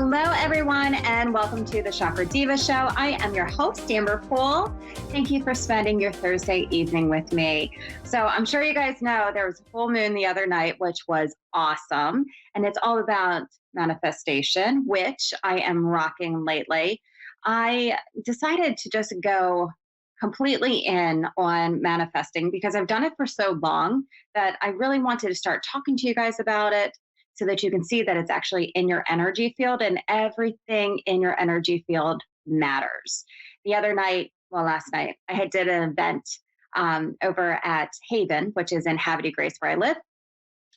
Hello, everyone, and welcome to the Chakra Diva Show. I am your host, Amber Poole. Thank you for spending your Thursday evening with me. So I'm sure you guys know there was a full moon the other night, which was awesome. And it's all about manifestation, which I am rocking lately. I decided to just go completely in on manifesting because I've done it for so long that I really wanted to start talking to you guys about it so that you can see that it's actually in your energy field and everything in your energy field matters. The other night, well, last night, I did an event over at Haven, which is in Havre de Grace where I live.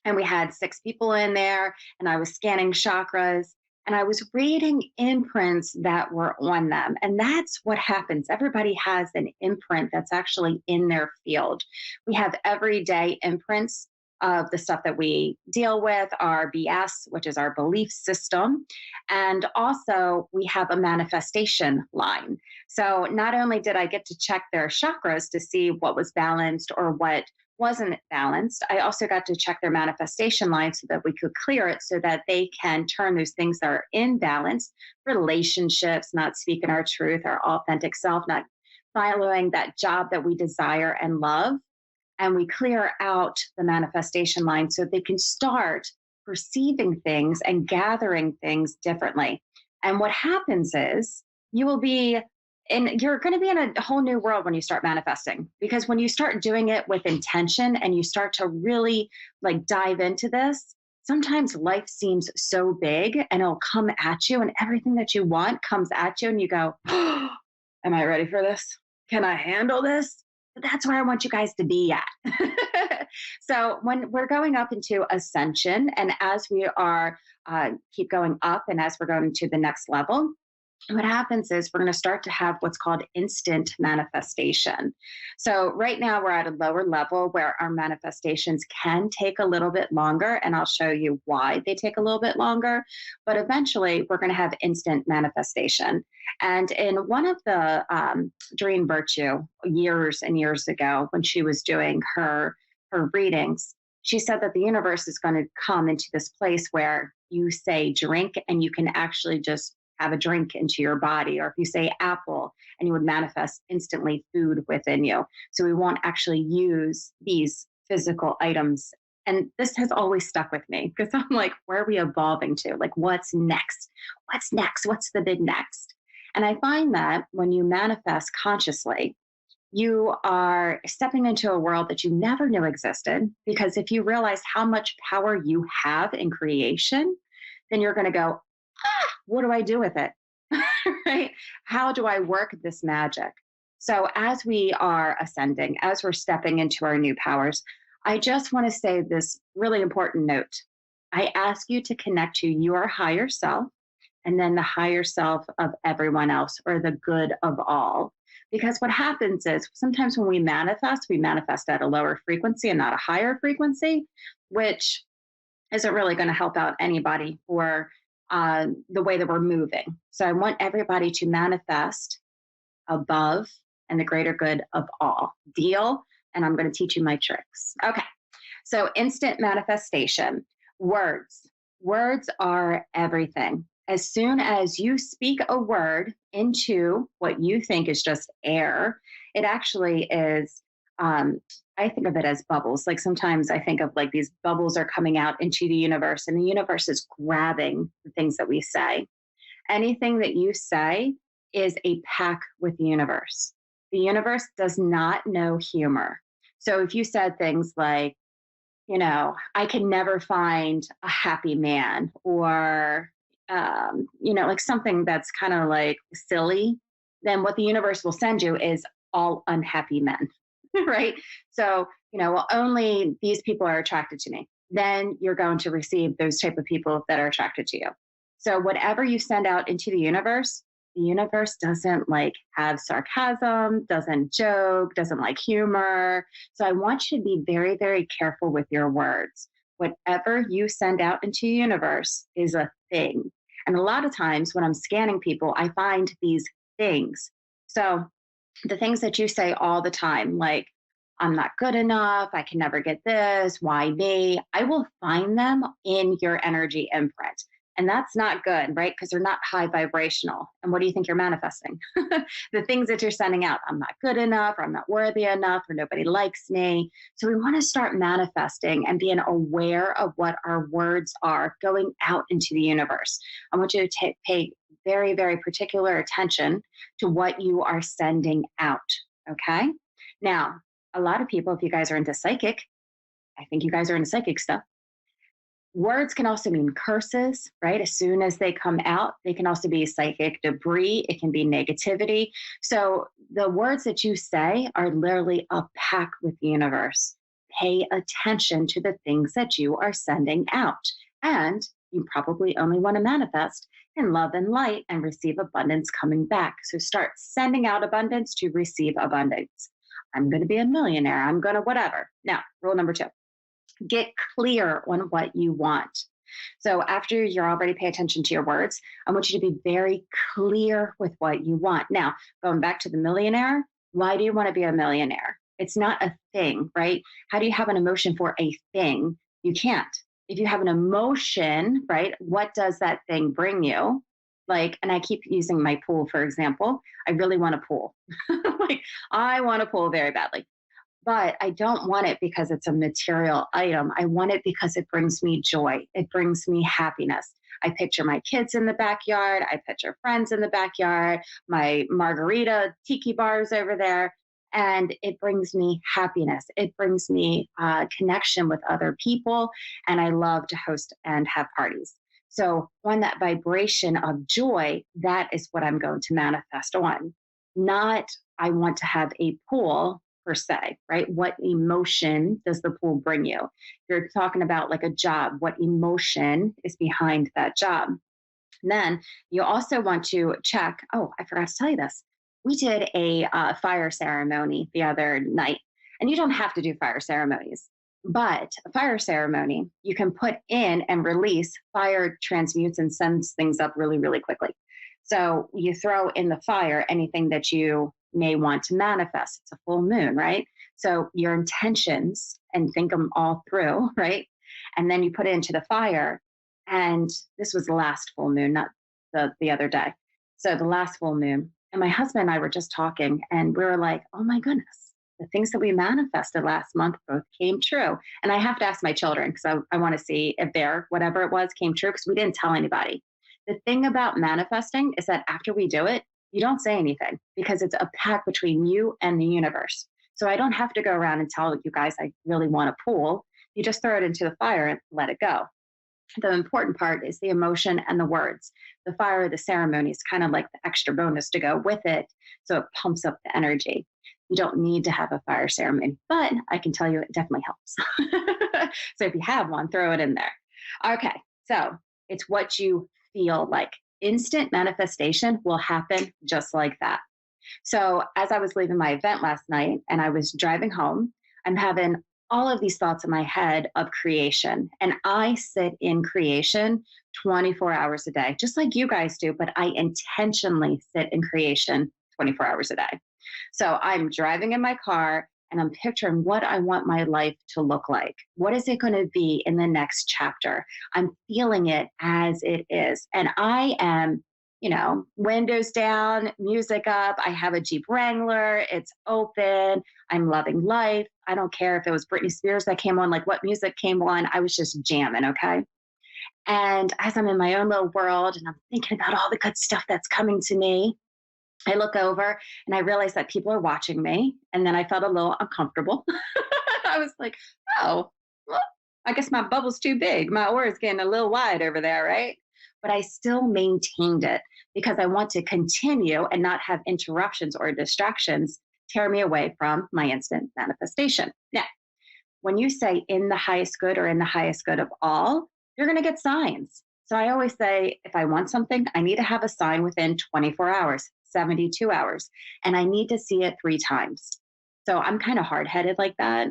And we had 6 people in there, and I was scanning chakras and I was reading imprints that were on them. And that's what happens. Everybody has an imprint that's actually in their field. We have everyday imprints of the stuff that we deal with, our BS, which is our belief system. And also, we have a manifestation line. So, not only did I get to check their chakras to see what was balanced or what wasn't balanced, I also got to check their manifestation line so that we could clear it so that they can turn those things that are in balance, relationships, not speaking our truth, our authentic self, not following that job that we desire and love, and we clear out the manifestation line so they can start perceiving things and gathering things differently. And what happens is you will be you're going to be in a whole new world when you start manifesting, because when you start doing it with intention and you start to really like dive into this, sometimes life seems so big and it'll come at you and everything that you want comes at you and you go, oh, am I ready for this? Can I handle this? But that's where I want you guys to be at. So when we're going up into ascension, and as we are keep going up, and as we're going to the next level, what happens is we're going to start to have what's called instant manifestation. So right now we're at a lower level where our manifestations can take a little bit longer, and I'll show you why they take a little bit longer. But eventually we're going to have instant manifestation. And in one of the Dream Virtue years and years ago, when she was doing her readings, she said that the universe is going to come into this place where you say drink and you can actually just have a drink into your body, or if you say apple and you would manifest instantly food within you. So we won't actually use these physical items. And this has always stuck with me because I'm like, where are we evolving to? Like, what's next? What's next? What's the big next? And I find that when you manifest consciously, you are stepping into a world that you never knew existed, because if you realize how much power you have in creation, then you're going to go, what do I do with it? Right? How do I work this magic? So as we are ascending, as we're stepping into our new powers, I just want to say this really important note. I ask you to connect to your higher self and then the higher self of everyone else, or the good of all. Because what happens is sometimes when we manifest at a lower frequency and not a higher frequency, which isn't really going to help out anybody for the way that we're moving. So I want everybody to manifest above and the greater good of all. Deal? And I'm going to teach you my tricks. Okay. So instant manifestation. Words. Words are everything. As soon as you speak a word into what you think is just air, it actually is, I think of it as bubbles. Like sometimes I think of like these bubbles are coming out into the universe, and the universe is grabbing the things that we say. Anything that you say is a pact with the universe. The universe does not know humor. So if you said things like, I can never find a happy man, or, like something that's kind of like silly, then what the universe will send you is all unhappy men. Right? So, well, only these people are attracted to me. Then you're going to receive those type of people that are attracted to you. So whatever you send out into the universe doesn't like have sarcasm, doesn't joke, doesn't like humor. So I want you to be very, very careful with your words. Whatever you send out into the universe is a thing. And a lot of times when I'm scanning people, I find these things. So the things that you say all the time, like, I'm not good enough, I can never get this, why me? I will find them in your energy imprint. And that's not good, right? Because they're not high vibrational. And what do you think you're manifesting? The things that you're sending out. I'm not good enough, or I'm not worthy enough, or nobody likes me. So we want to start manifesting and being aware of what our words are going out into the universe. I want you to pay very, very particular attention to what you are sending out. Okay. Now, a lot of people, if you guys are into psychic, I think you guys are into psychic stuff. Words can also mean curses, right? As soon as they come out, they can also be psychic debris. It can be negativity. So the words that you say are literally a pact with the universe. Pay attention to the things that you are sending out. And you probably only want to manifest in love and light and receive abundance coming back. So start sending out abundance to receive abundance. I'm going to be a millionaire. I'm going to whatever. Now, rule number 2. Get clear on what you want. So after you're already pay attention to your words, I want you to be very clear with what you want. Now, going back to the millionaire, why do you want to be a millionaire? It's not a thing, right? How do you have an emotion for a thing? You can't. If you have an emotion, right, what does that thing bring you? Like, and I keep using my pool, for example. I really want a pool. Like, I want a pool very badly. But I don't want it because it's a material item. I want it because it brings me joy. It brings me happiness. I picture my kids in the backyard. I picture friends in the backyard, my margarita tiki bars over there. And it brings me happiness. It brings me connection with other people. And I love to host and have parties. So on that vibration of joy, that is what I'm going to manifest on. Not, I want to have a pool per se, right? What emotion does the pool bring you? If you're talking about like a job, what emotion is behind that job? And then you also want to check, oh, I forgot to tell you this. We did a fire ceremony the other night, and you don't have to do fire ceremonies, but a fire ceremony, you can put in and release. Fire transmutes and sends things up really, really quickly. So you throw in the fire anything that you may want to manifest. It's a full moon, right? So your intentions, and think them all through, right? And then you put it into the fire. And this was the last full moon, not the other day. So the last full moon. And my husband and I were just talking, and we were like, oh my goodness, the things that we manifested last month both came true. And I have to ask my children because I want to see if whatever it was came true, because we didn't tell anybody. The thing about manifesting is that after we do it, you don't say anything because it's a pact between you and the universe. So I don't have to go around and tell you guys I really want a pool. You just throw it into the fire and let it go. The important part is the emotion and the words. The fire, the ceremony is kind of like the extra bonus to go with it. So it pumps up the energy. You don't need to have a fire ceremony, but I can tell you it definitely helps. So if you have one, throw it in there. Okay, so it's what you feel like. Instant manifestation will happen just like that. So as I was leaving my event last night and I was driving home, I'm having all of these thoughts in my head of creation. And I sit in creation 24 hours a day, just like you guys do, but I intentionally sit in creation 24 hours a day. So I'm driving in my car and I'm picturing what I want my life to look like. What is it going to be in the next chapter? I'm feeling it as it is. And I am, windows down, music up. I have a Jeep Wrangler. It's open. I'm loving life. I don't care if it was Britney Spears that came on, like what music came on. I was just jamming, okay? And as I'm in my own little world and I'm thinking about all the good stuff that's coming to me, I look over and I realize that people are watching me. And then I felt a little uncomfortable. I was like, oh, well, I guess my bubble's too big. My aura is getting a little wide over there, right? But I still maintained it because I want to continue and not have interruptions or distractions tear me away from my instant manifestation. Now, when you say in the highest good or in the highest good of all, you're going to get signs. So I always say, if I want something, I need to have a sign within 24 hours, 72 hours, and I need to see it 3 times. So I'm kind of hard-headed like that.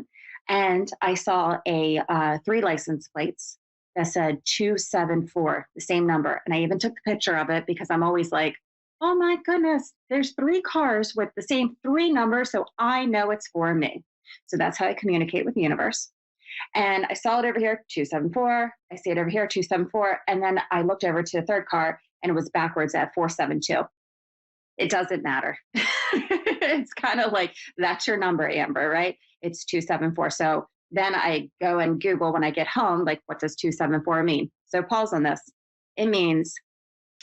And I saw 3 license plates that said 274, the same number. And I even took the picture of it because I'm always like, oh my goodness, there's 3 cars with the same 3 numbers. So I know it's for me. So that's how I communicate with the universe. And I saw it over here, 274. I see it over here, 274. And then I looked over to the third car and it was backwards at 472. It doesn't matter. It's kind of like, that's your number, Amber, right? It's 274. So then I go and Google when I get home, like, what does 274 mean? So pause on this. It means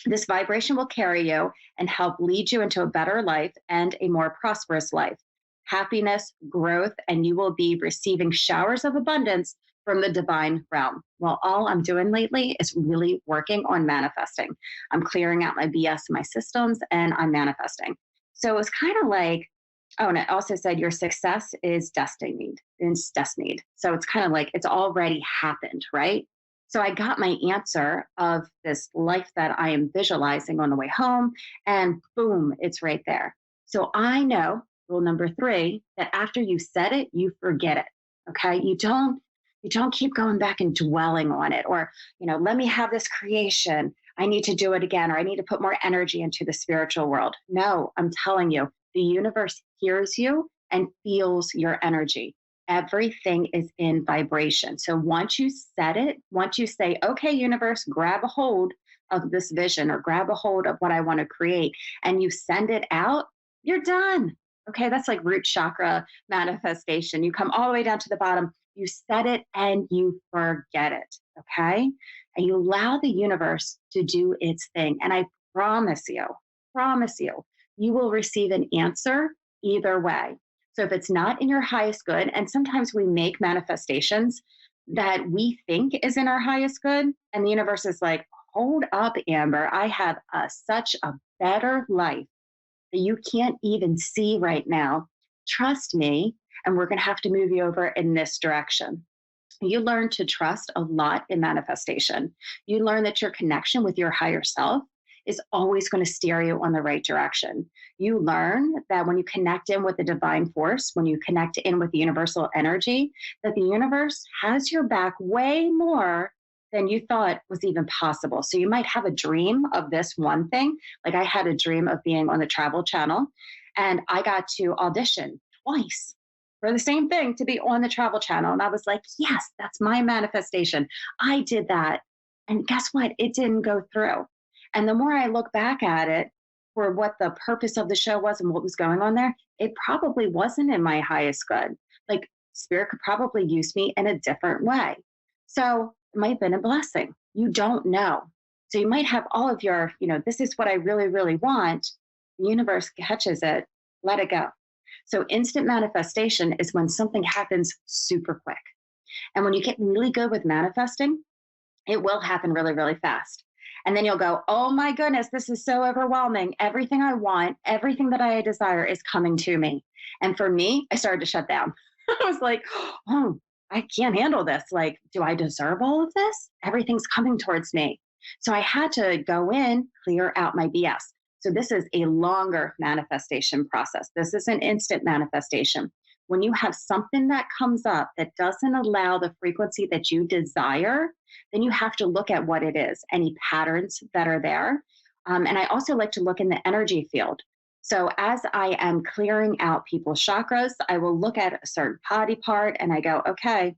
this vibration will carry you and help lead you into a better life and a more prosperous life, happiness, growth, and you will be receiving showers of abundance from the divine realm. Well, all I'm doing lately is really working on manifesting. I'm clearing out my BS in my systems and I'm manifesting. So it's kind of like, oh, and it also said your success is destined. It's destined. So it's kind of like it's already happened, right? So I got my answer of this life that I am visualizing on the way home, and boom, it's right there. So I know rule number 3 that after you said it, you forget it. Okay, you don't keep going back and dwelling on it, or let me have this creation. I need to do it again, or I need to put more energy into the spiritual world. No, I'm telling you, the universe hears you and feels your energy. Everything is in vibration. So once you set it, once you say, okay, universe, grab a hold of this vision or grab a hold of what I want to create, and you send it out, you're done. Okay, that's like root chakra manifestation. You come all the way down to the bottom, you set it and you forget it. Okay, and you allow the universe to do its thing. And I promise you, you will receive an answer either way. So if it's not in your highest good, and sometimes we make manifestations that we think is in our highest good, and the universe is like, hold up, Amber, I have such a better life that you can't even see right now. Trust me, and we're going to have to move you over in this direction. You learn to trust a lot in manifestation. You learn that your connection with your higher self is always going to steer you on the right direction. You learn that when you connect in with the divine force, when you connect in with the universal energy, that the universe has your back way more than you thought was even possible. So you might have a dream of this one thing. Like I had a dream of being on the Travel Channel, and I got to audition twice for the same thing to be on the Travel Channel. And I was like, yes, that's my manifestation. I did that. And guess what? It didn't go through. And the more I look back at it for what the purpose of the show was and what was going on there, it probably wasn't in my highest good. Like spirit could probably use me in a different way. So it might have been a blessing. You don't know. So you might have all of your, this is what I really, really want. The universe catches it, let it go. So instant manifestation is when something happens super quick. And when you get really good with manifesting, it will happen really, really fast. And then you'll go, oh my goodness, this is so overwhelming. Everything I want, everything that I desire is coming to me. And for me, I started to shut down. I was like, oh, I can't handle this. Like, do I deserve all of this? Everything's coming towards me. So I had to go in, clear out my BS. So this is a longer manifestation process. This is an instant manifestation. When you have something that comes up that doesn't allow the frequency that you desire, then you have to look at what it is, any patterns that are there. And I also like to look in the energy field. So as I am clearing out people's chakras, I will look at a certain body part and I go, okay,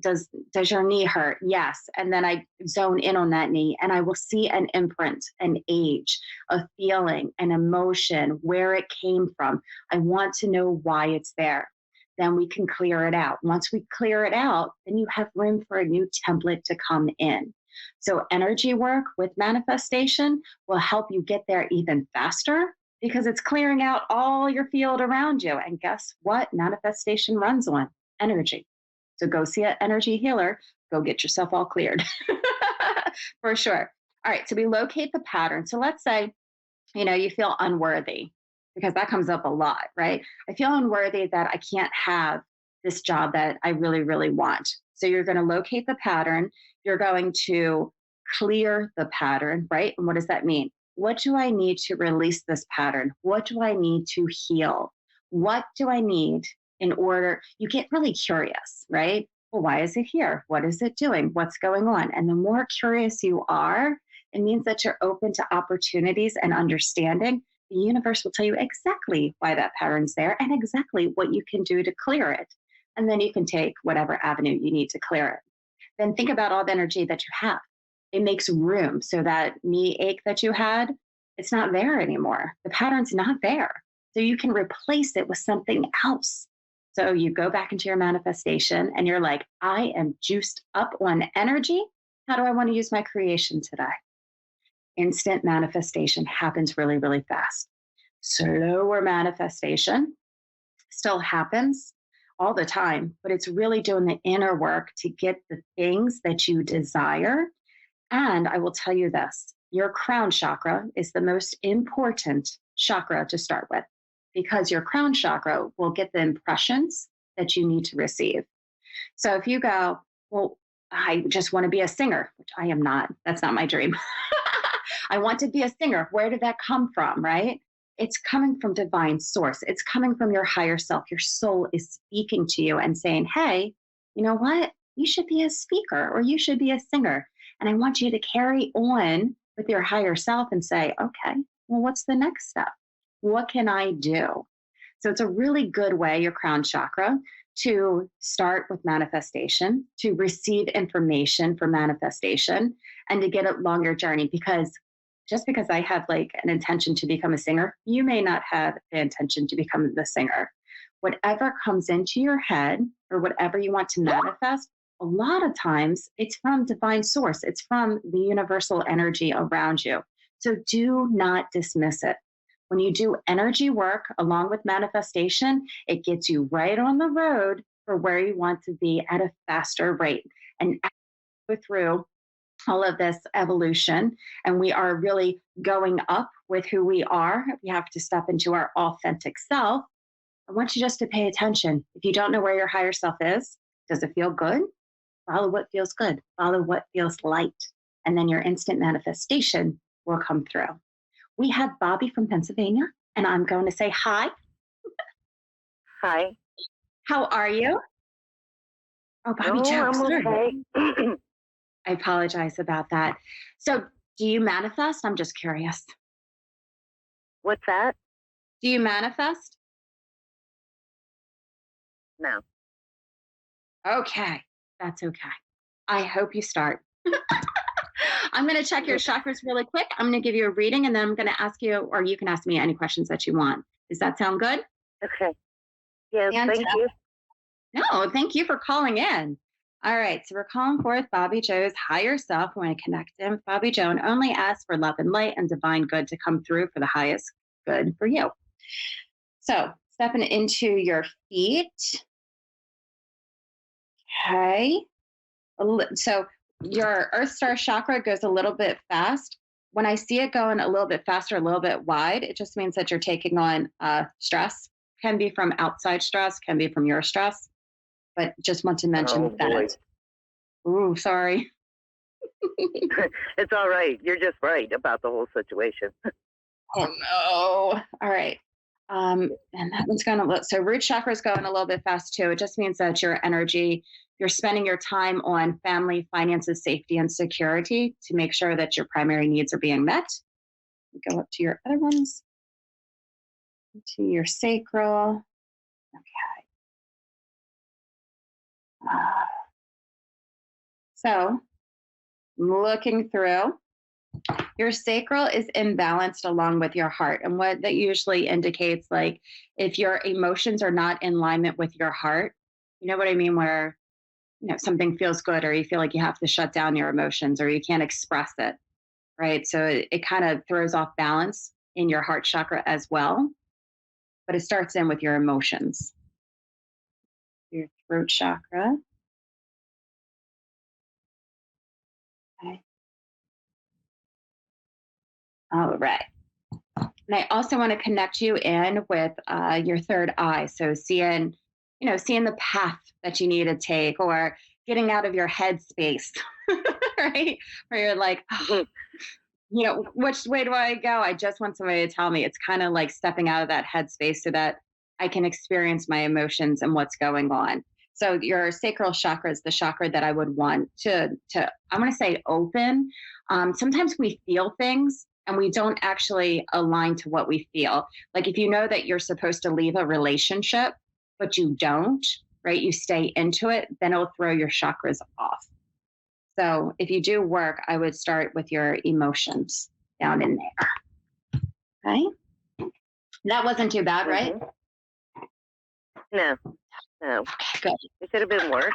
does your knee hurt? Yes. And then I zone in on that knee and I will see an imprint, an age, a feeling, an emotion, where it came from. I want to know why it's there. Then we can clear it out. Once we clear it out, then you have room for a new template to come in. So energy work with manifestation will help you get there even faster because it's clearing out all your field around you. And guess what? Manifestation runs on energy. So go see an energy healer, go get yourself all cleared for sure. All right, so we locate the pattern. So let's say, you feel unworthy because that comes up a lot, right? I feel unworthy that I can't have this job that I really, really want. So you're going to locate the pattern. You're going to clear the pattern, right? And what does that mean? What do I need to release this pattern? What do I need to heal? What do I need in order? You get really curious, right? Well, why is it here? What is it doing? What's going on? And the more curious you are, it means that you're open to opportunities and understanding. The universe will tell you exactly why that pattern's there and exactly what you can do to clear it. And then you can take whatever avenue you need to clear it. Then think about all the energy that you have. It makes room so that knee ache that you had, it's not there anymore. The pattern's not there. So you can replace it with something else. So you go back into your manifestation and you're like, I am juiced up on energy. How do I want to use my creation today? Instant manifestation happens really, really fast. Slower manifestation still happens all the time, but it's really doing the inner work to get the things that you desire. And I will tell you this, your crown chakra is the most important chakra to start with, because your crown chakra will get the impressions that you need to receive. So if you go, well, I just want to be a singer, which I am not, that's not my dream. I want to be a singer. Where did that come from, right? It's coming from divine source. It's coming from your higher self. Your soul is speaking to you and saying, hey, you know what? You should be a speaker or you should be a singer. And I want you to carry on with your higher self and say, okay, well, what's the next step? What can I do? So it's a really good way, your crown chakra, to start with manifestation, to receive information for manifestation, and to get along your journey. Because just because I have like an intention to become a singer, you may not have the intention to become the singer. Whatever comes into your head or whatever you want to manifest, a lot of times it's from divine source. It's from the universal energy around you. So do not dismiss it. When you do energy work along with manifestation, it gets you right on the road for where you want to be at a faster rate. And as we go through all of this evolution, and we are really going up with who we are, we have to step into our authentic self. I want you just to pay attention. If you don't know where your higher self is, does it feel good? Follow what feels good. Follow what feels light. And then your instant manifestation will come through. We have Bobby from Pennsylvania, and I'm going to say hi. Hi. How are you? Oh, Bobby jokes. I'm okay. I apologize about that. So, do you manifest? I'm just curious. What's that? Do you manifest? No. Okay, that's okay. I hope you start. I'm going to check your chakras really quick. I'm going to give you a reading and then I'm going to ask you, or you can ask me any questions that you want. Does that sound good? Okay. Yes, Fantastic. thank you. No, thank you for calling in. All right, so we're calling forth Bobby Joe's higher self. We want to connect him with Bobby Joe and only ask for love and light and divine good to come through for the highest good for you. So stepping into your feet. Okay. So your Earth Star chakra goes a little bit fast. When I see it going a little bit faster, a little bit wide, it just means that you're taking on stress. Can be from outside stress, can be from your stress. But just want to mention that. Ooh, sorry. It's all right. You're just right about the whole situation. Oh no. All right. And that one's going to so root chakra is going a little bit fast too. It just means that your energy, you're spending your time on family, finances, safety, and security to make sure that your primary needs are being met. Go up to your other ones, to your sacral. Okay. So looking through, your sacral is imbalanced along with your heart. And what that usually indicates, like if your emotions are not in alignment with your heart, you know what I mean? Where, something feels good or you feel like you have to shut down your emotions or you can't express it, right? So it kind of throws off balance in your heart chakra as well. But it starts in with your emotions. Your throat chakra. Okay. All right. And I also want to connect you in with your third eye. So seeing the path that you need to take or getting out of your head space, right? Where you're like, oh, which way do I go? I just want somebody to tell me. It's kind of like stepping out of that head space so that I can experience my emotions and what's going on. So your sacral chakra is the chakra that I would want to I want to say open. Sometimes we feel things and we don't actually align to what we feel. Like if you know that you're supposed to leave a relationship, but you don't, right? You stay into it, then it'll throw your chakras off. So if you do work, I would start with your emotions down in there. Okay. That wasn't too bad, right? No, no. Okay, good. It could have been worse.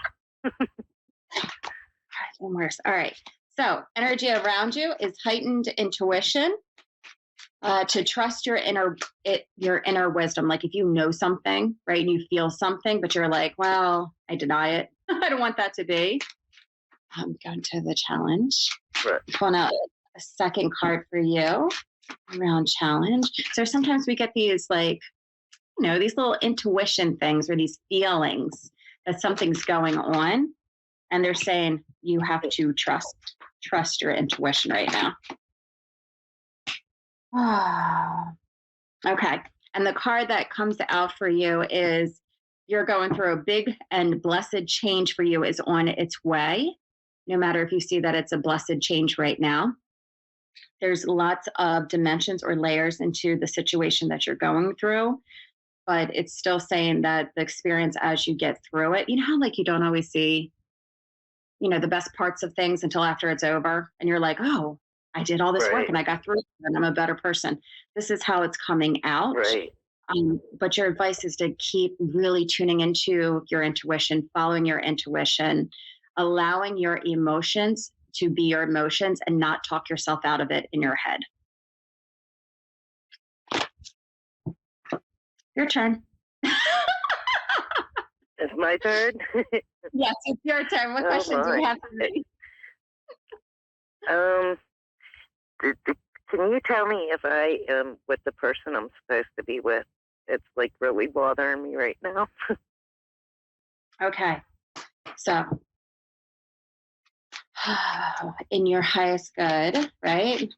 Worse. All right. So energy around you is heightened intuition, to trust your inner wisdom. Like if you know something, right, and you feel something, but you're like, well, I deny it. I don't want that to be. I'm going to the challenge. Right. Pulling out a second card for you around challenge. So sometimes we get these like, these little intuition things or these feelings that something's going on. And they're saying you have to trust your intuition right now. Okay. And the card that comes out for you is you're going through a big and blessed change for you is on its way. No matter if you see that it's a blessed change right now. There's lots of dimensions or layers into the situation that you're going through, but it's still saying that the experience as you get through it, how like you don't always see, the best parts of things until after it's over. And you're like, oh, I did all this work and I got through it and I'm a better person. This is how it's coming out. Right. But your advice is to keep really tuning into your intuition, following your intuition, allowing your emotions to be your emotions and not talk yourself out of it in your head. Your turn. It's my turn? Yes, it's your turn. What questions do you have for me? Can you tell me if I am with the person I'm supposed to be with? It's like really bothering me right now. Okay. So, in your highest good, right?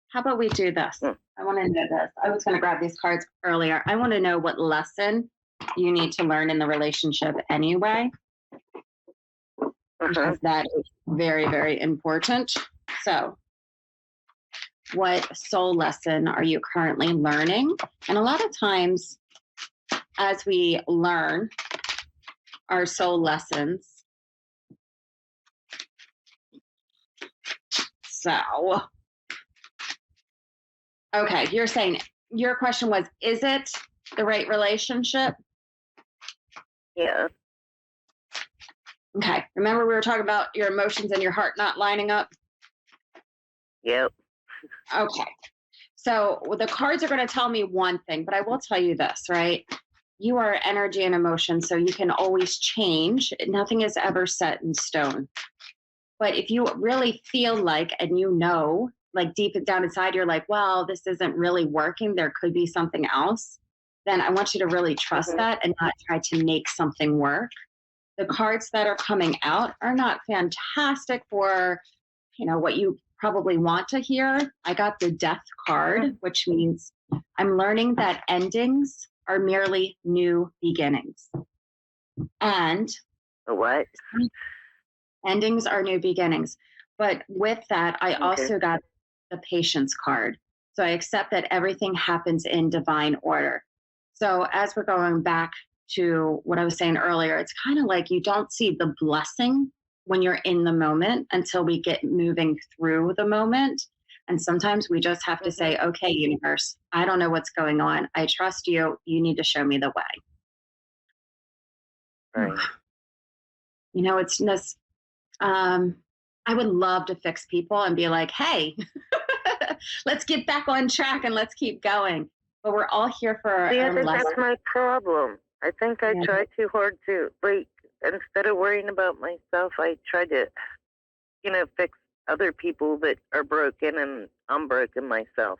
How about we do this? I want to know this. I was going to grab these cards earlier. I want to know what lesson you need to learn in the relationship anyway. Because that is very, very important. So, what soul lesson are you currently learning? And a lot of times, as we learn our soul lessons, so, okay, you're saying, your question was, is it the right relationship? Yeah. Okay, remember we were talking about your emotions and your heart not lining up? Yep. Okay. So the cards are going to tell me one thing, but I will tell you this, right? You are energy and emotion, so you can always change. Nothing is ever set in stone. But if you really feel like, and like deep down inside, you're like, well, this isn't really working, there could be something else, then I want you to really trust that and not try to make something work. The cards that are coming out are not fantastic for, what you probably want to hear. I got the Death card, which means I'm learning that endings are merely new beginnings. And what? Endings are new beginnings. But with that, I also got the Patience card. So I accept that everything happens in divine order. So as we're going back to what I was saying earlier, it's kind of like you don't see the blessing when you're in the moment until we get moving through the moment. And sometimes we just have to say, okay, universe, I don't know what's going on. I trust you. You need to show me the way. Right. It's this, I would love to fix people and be like, hey, let's get back on track and let's keep going. But we're all here for our own lesson. That's my problem. I think I try too hard to, instead of worrying about myself, I try to, fix other people that are broken, and I'm broken myself.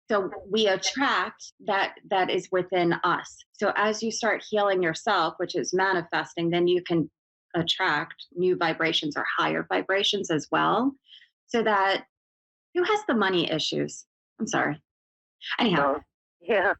So we attract that is within us. So as you start healing yourself, which is manifesting, then you can attract new vibrations or higher vibrations as well. So that, who has the money issues? I'm sorry. Anyhow. Yeah.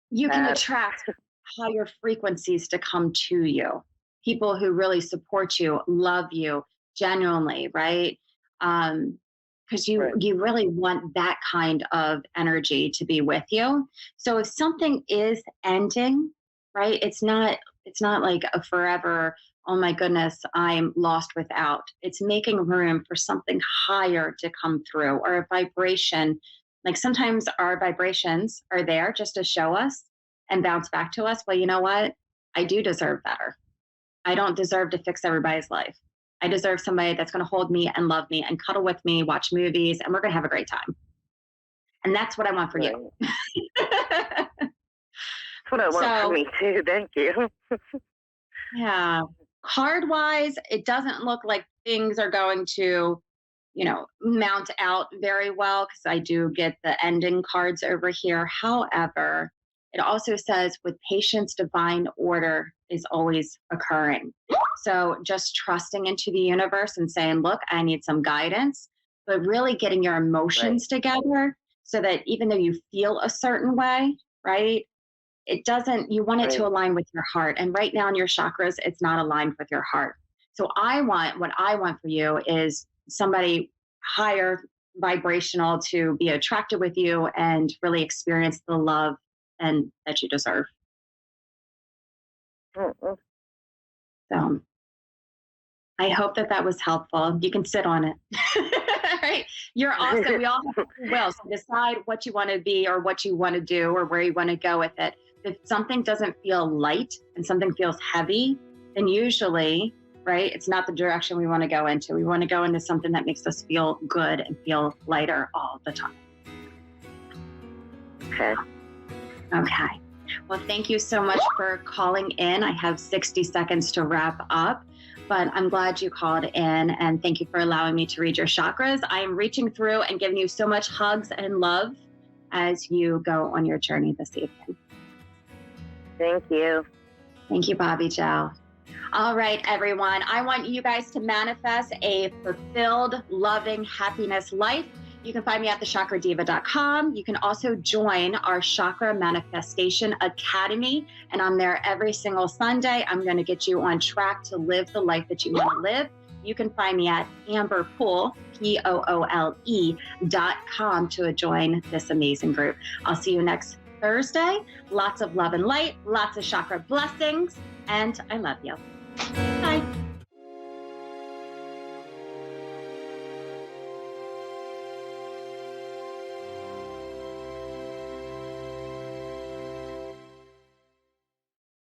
You can attract higher frequencies to come to you. People who really support you, love you genuinely, right? Because you really want that kind of energy to be with you. So if something is ending, right, it's not It's not like a forever, oh my goodness, I'm lost without. It's making room for something higher to come through, or a vibration. Like sometimes our vibrations are there just to show us and bounce back to us. Well, you know what? I do deserve better. I don't deserve to fix everybody's life. I deserve somebody that's going to hold me and love me and cuddle with me, watch movies, and we're going to have a great time. And that's what I want for you. That's what I want for me too. Thank you. Yeah. Card wise, it doesn't look like things are going to, mount out very well, because I do get the ending cards over here. However, it also says with patience, divine order is always occurring. So just trusting into the universe and saying, look, I need some guidance, but really getting your emotions together so that even though you feel a certain way, right? It doesn't, you want it to align with your heart. And right now in your chakras, it's not aligned with your heart. So what I want for you is somebody higher vibrational to be attracted with you and really experience the love and that you deserve. Mm-mm. So I hope that was helpful. You can sit on it. Right? You're awesome. We all have free will. So decide what you want to be or what you want to do or where you want to go with it. If something doesn't feel light and something feels heavy, then usually, right, it's not the direction we want to go into. We want to go into something that makes us feel good and feel lighter all the time. Okay. Well, thank you so much for calling in. I have 60 seconds to wrap up, but I'm glad you called in, and thank you for allowing me to read your chakras. I am reaching through and giving you so much hugs and love as you go on your journey this evening. Thank you. Thank you, Bobby Joe. All right, everyone. I want you guys to manifest a fulfilled, loving, happiness life. You can find me at thechakradeva.com. You can also join our Chakra Manifestation Academy. And I'm there every single Sunday. I'm going to get you on track to live the life that you want to live. You can find me at Poole, Poole.com to join this amazing group. I'll see you next Thursday. Lots of love and light, lots of chakra blessings, and I love you. Bye.